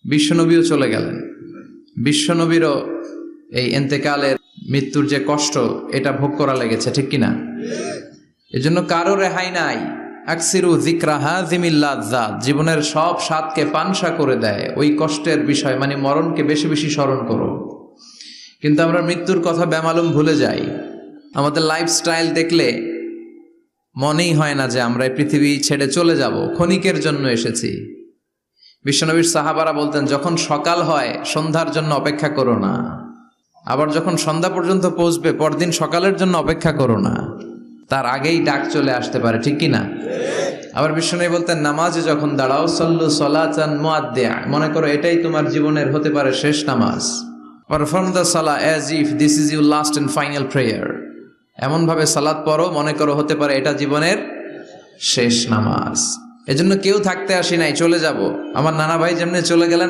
বিশ্বনবীও চলে গেলেন, বিশ্বনবীরও এই এন্তেকালের মৃত্যুর যে কষ্ট এটা ভোগ করা লেগেছে, ঠিক কিনা? এজন্য কারো রেহাই নাই। আকসিরু যিকরা হাযিমিল লাযযাত, জীবনের সব স্বাদকে পানসা করে দেয় ওই কষ্টের বিষয়, মানে মরণকে বেশি বেশি স্মরণ করো। কিন্তু আমরা মৃত্যুর কথা বেমালুম ভুলে যাই। আমাদের লাইফস্টাইল দেখলে মনেই হয় না যে আমরা এই পৃথিবী ছেড়ে চলে যাব, ক্ষণিকের জন্য এসেছি। বিশ্বনবীর সাহাবারা বলতেন, যখন সকাল হয় সন্ধ্যার জন্য অপেক্ষা করো না, আবার যখন সন্ধ্যা পর্যন্ত পৌঁছবে পরদিন সকালের জন্য অপেক্ষা করো না, তার আগেই ডাক চলে আসতে পারে, ঠিক কিনা? আবার বিশ্বনবী বলতেন, নামাজে যখন দাঁড়াও সল্লু সলাতান মুআদ্দিয়া, মনে করো এটাই তোমার জীবনের হতে পারে শেষ নামাজ। পারফর্ম দ্য সালাহ as if this is your last and final prayer, এমন ভাবে সালাত পড়ো মনে করো হতে পারে এটা জীবনের শেষ নামাজ। এজন্য কেউ থাকতে আসি নাই, চলে যাব। আমার নানা ভাই যেমনি চলে গেলেন